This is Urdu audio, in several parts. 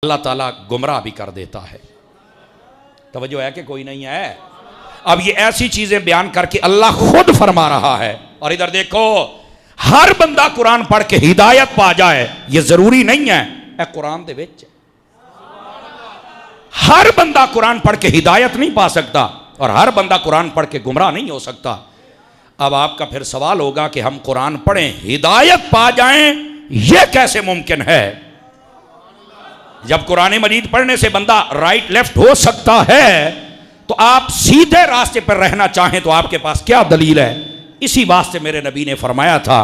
اللہ تعالیٰ گمراہ بھی کر دیتا ہے۔ توجہ ہے کہ کوئی نہیں ہے؟ اب یہ ایسی چیزیں بیان کر کے اللہ خود فرما رہا ہے، اور ادھر دیکھو ہر بندہ قرآن پڑھ کے ہدایت پا جائے یہ ضروری نہیں ہے۔ اے قرآن دے وچ ہر بندہ قرآن پڑھ کے ہدایت نہیں پا سکتا، اور ہر بندہ قرآن پڑھ کے گمراہ نہیں ہو سکتا۔ اب آپ کا پھر سوال ہوگا کہ ہم قرآن پڑھیں ہدایت پا جائیں، یہ کیسے ممکن ہے؟ جب قرآن مجید پڑھنے سے بندہ رائٹ لیفٹ ہو سکتا ہے تو آپ سیدھے راستے پر رہنا چاہیں تو آپ کے پاس کیا دلیل ہے؟ اسی واسطے میرے نبی نے فرمایا تھا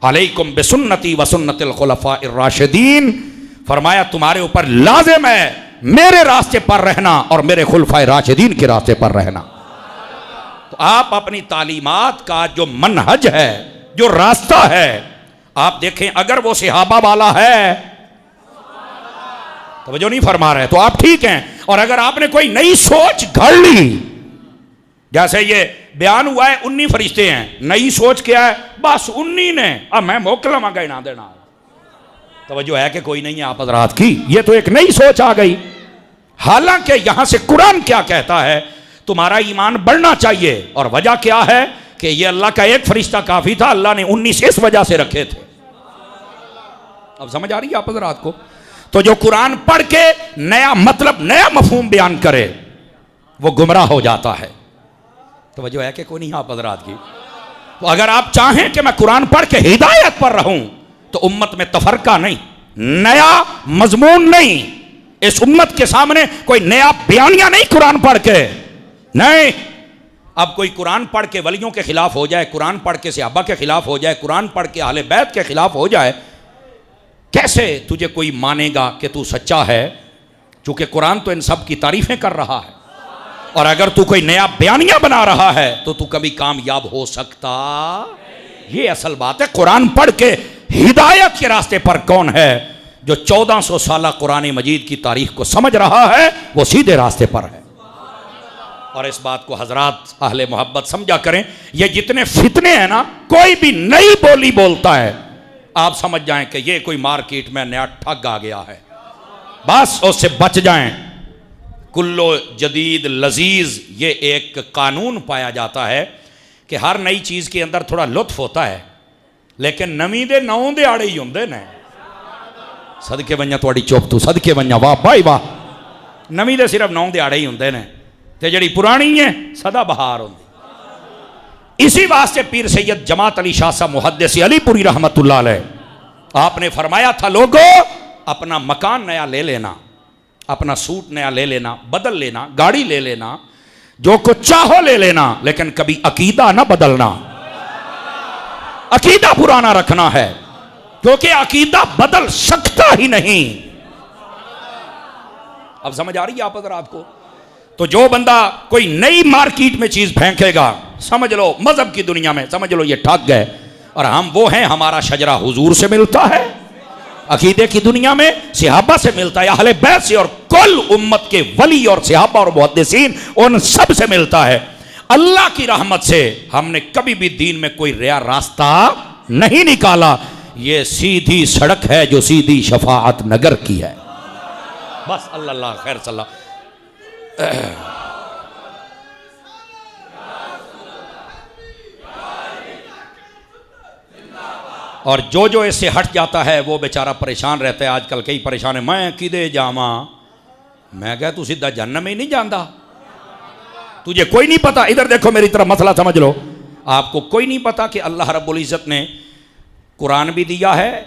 علیکم بسنتی وسنت الخلفاء الراشدین، فرمایا تمہارے اوپر لازم ہے میرے راستے پر رہنا اور میرے خلفائے راشدین کے راستے پر رہنا۔ تو آپ اپنی تعلیمات کا جو منہج ہے، جو راستہ ہے، آپ دیکھیں اگر وہ صحابہ والا ہے، توجہ نہیں فرما رہے، تو آپ ٹھیک ہیں۔ اور اگر آپ نے کوئی نئی سوچ گھڑ لی، جیسے یہ بیان ہوا ہے 19 فرشتے ہیں، نئی سوچ کیا ہے؟ بس 19 نے، اب میں موکلم آگئی نہ دینا۔ توجہ ہے کہ کوئی نہیں ہے آپ حضرات کی؟ یہ تو ایک نئی سوچ آ گئی، حالانکہ یہاں سے قرآن کیا کہتا ہے؟ تمہارا ایمان بڑھنا چاہیے، اور وجہ کیا ہے کہ یہ اللہ کا ایک فرشتہ کافی تھا، اللہ نے 19 اس وجہ سے رکھے تھے۔ اب سمجھ آ رہی ہے آپ حضرات کو؟ تو جو قرآن پڑھ کے نیا مطلب، نیا مفہوم بیان کرے وہ گمراہ ہو جاتا ہے۔ توجہ ہے کہ کوئی نہیں آپ حضرات کی؟ تو اگر آپ چاہیں کہ میں قرآن پڑھ کے ہدایت پر رہوں تو امت میں تفرقہ نہیں، نیا مضمون نہیں، اس امت کے سامنے کوئی نیا بیانیہ نہیں قرآن پڑھ کے، نہیں۔ اب کوئی قرآن پڑھ کے ولیوں کے خلاف ہو جائے، قرآن پڑھ کے صحابہ کے خلاف ہو جائے، قرآن پڑھ کے اہل بیت کے خلاف ہو جائے، کیسے تجھے کوئی مانے گا کہ تو سچا ہے؟ چونکہ قرآن تو ان سب کی تعریفیں کر رہا ہے، اور اگر تو کوئی نیا بیانیہ بنا رہا ہے تو تو کبھی کامیاب ہو سکتا؟ یہ اصل بات ہے۔ قرآن پڑھ کے ہدایت کے راستے پر کون ہے؟ جو 1400 سالہ قرآن مجید کی تاریخ کو سمجھ رہا ہے، وہ سیدھے راستے پر ہے۔ اور اس بات کو حضرات اہل محبت سمجھا کریں، یہ جتنے فتنے ہیں نا، کوئی بھی نئی بولی بولتا ہے آپ سمجھ جائیں کہ یہ کوئی مارکیٹ میں نیا ٹھگ آ گیا ہے، بس اس سے بچ جائیں۔ کلو جدید لذیذ، یہ ایک قانون پایا جاتا ہے کہ ہر نئی چیز کے اندر تھوڑا لطف ہوتا ہے، لیکن نویں دے نو دے آڑے ہی ہوندے نے۔ صدقے ونجا تواڈی چوپ تو، صدقے ونجا، واہ بھائی واہ۔ نویں دے صرف 9 دے آڑے ہی ہوندے نے، تے جڑی پرانی ہے سدا بہار ہوندی۔ اسی واسطے پیر سید جماعت علی شاہ صاحب محدث علی پوری رحمت اللہ علیہ، آپ نے فرمایا تھا لوگو اپنا مکان نیا لے لینا، اپنا سوٹ نیا لے لینا، بدل لینا، گاڑی لے لینا، جو کچھ چاہو لے لینا، لیکن کبھی عقیدہ نہ بدلنا، عقیدہ پرانا رکھنا ہے، کیونکہ عقیدہ بدل سکتا ہی نہیں۔ اب سمجھ آ رہی ہے آپ حضرات کو؟ تو جو بندہ کوئی نئی مارکیٹ میں چیز پھینکے گا، سمجھ لو مذہب کی دنیا میں سمجھ لو یہ ٹھگ گئے، اور ہم وہ ہیں، ہمارا شجرہ حضور سے ملتا ہے، عقیدے کی دنیا میں صحابہ سے ملتا ہے، اہل بیت سے، اور کل امت کے ولی اور صحابہ اور محدثین ان سب سے ملتا ہے۔ اللہ کی رحمت سے ہم نے کبھی بھی دین میں کوئی ریا راستہ نہیں نکالا، یہ سیدھی سڑک ہے جو سیدھی شفاعت نگر کی ہے۔ بس اللہ خیر صلی اللہ۔ اور جو اس سے ہٹ جاتا ہے وہ بیچارہ پریشان رہتا ہے۔ آج کل کئی پریشان ہیں، میں کدے جاواں؟ میں کہا تو سیدھا جہنم ہی نہیں جاندا، تجھے کوئی نہیں پتا۔ ادھر دیکھو میری طرف مسئلہ سمجھ لو، آپ کو کوئی نہیں پتا کہ اللہ رب العزت نے قرآن بھی دیا ہے،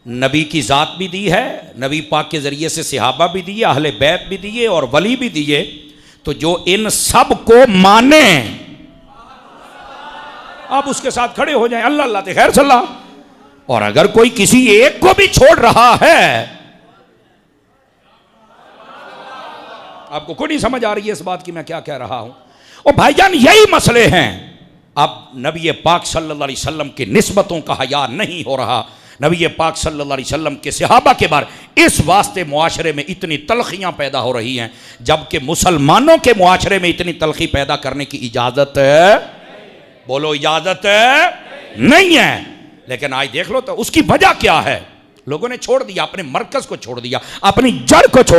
نبی کی ذات بھی دی ہے، نبی پاک کے ذریعے سے صحابہ بھی دیے، اہل بیت بھی دیے، اور ولی بھی دیے۔ تو جو ان سب کو مانے آپ اس کے ساتھ کھڑے ہو جائیں، اللہ اللہ تے خیر صلی اللہ۔ اور اگر کوئی کسی ایک کو بھی چھوڑ رہا ہے، آپ کو کوئی نہیں سمجھ آ رہی ہے اس بات کی میں کیا کہہ رہا ہوں؟ اور بھائی جان یہی مسئلے ہیں۔ اب نبی پاک صلی اللہ علیہ وسلم کی نسبتوں کا حیا نہیں ہو رہا، نبی پاک صلی اللہ علیہ وسلم کے صحابہ کے بارے، اس واسطے معاشرے میں اتنی تلخیاں پیدا ہو رہی ہیں، جبکہ مسلمانوں کے معاشرے میں اتنی تلخی پیدا کرنے کی اجازت ہے؟ بولو اجازت نہیں ہے۔ لیکن آج دیکھ لو تو اس کی وجہ کیا ہے؟ لوگوں نے چھوڑ دیا، اپنے مرکز کو چھوڑ دیا، اپنی جڑ کو چھوڑ